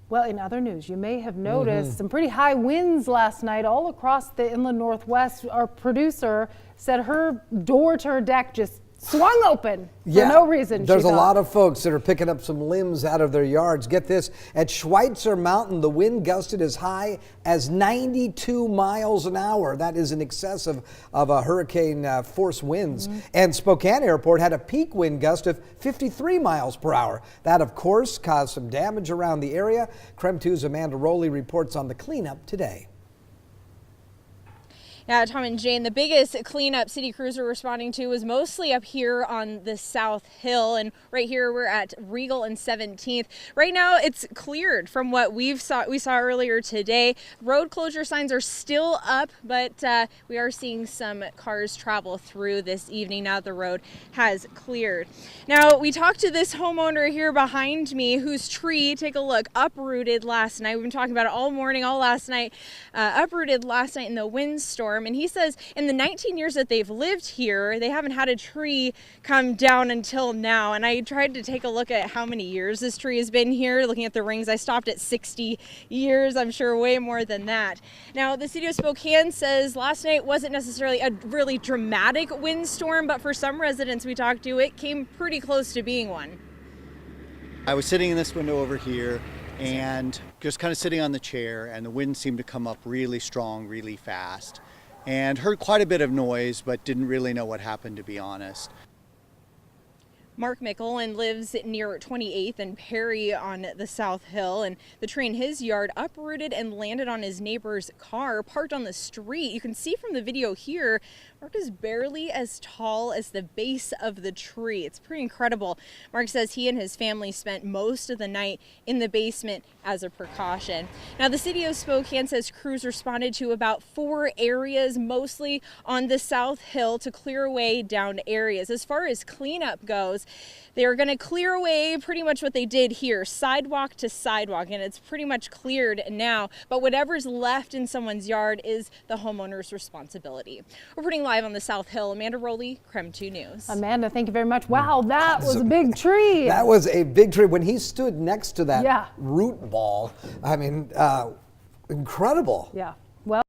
Well, in other news, you may have noticed some pretty high winds last night all across the inland Northwest. Our producer said her door to her deck just swung open for no reason. There's a lot of folks that are picking up some limbs out of their yards. Get this, at Schweitzer Mountain, the wind gusted as high as 92 miles an hour. That is in excess of a hurricane force winds. And Spokane Airport had a peak wind gust of 53 miles per hour. That, of course, caused some damage around the area. KREM 2's Amanda Rowley reports on the cleanup today. Yeah, Tom and Jane, the biggest cleanup city crews are responding to was mostly up here on the South Hill. And right here we're at Regal and 17th. Right now it's cleared from what we saw earlier today. Road closure signs are still up, but we are seeing some cars travel through this evening now the road has cleared. Now, we talked to this homeowner here behind me whose tree, take a look, uprooted last night. We've been talking about it all morning, all last night, uprooted last night in the windstorm. And he says in the 19 years that they've lived here, they haven't had a tree come down until now. And I tried to take a look at how many years this tree has been here. Looking at the rings, I stopped at 60 years. I'm sure way more than that. Now, the city of Spokane says last night wasn't necessarily a really dramatic windstorm, but for some residents we talked to, it came pretty close to being one. I was sitting in this window over here and just kind of sitting on the chair, and the wind seemed to come up really strong, really fast. And heard quite a bit of noise, but didn't really know what happened, to be honest. Mark McEllen lives near 28th and Perry on the South Hill, and the tree in his yard uprooted and landed on his neighbor's car parked on the street. You can see from the video here, Mark is barely as tall as the base of the tree. It's pretty incredible. Mark says he and his family spent most of the night in the basement as a precaution. Now, the city of Spokane says crews responded to about 4 areas, mostly on the South Hill, to clear away downed areas. As far as cleanup goes, they are going to clear away pretty much what they did here, sidewalk to sidewalk, and it's pretty much cleared now. But whatever's left in someone's yard is the homeowner's responsibility. Reporting live on the South Hill, Amanda Rowley, KREM 2 News. Amanda, thank you very much. Wow, that was a big tree. That was a big tree. When he stood next to that root ball, I mean, incredible. Yeah.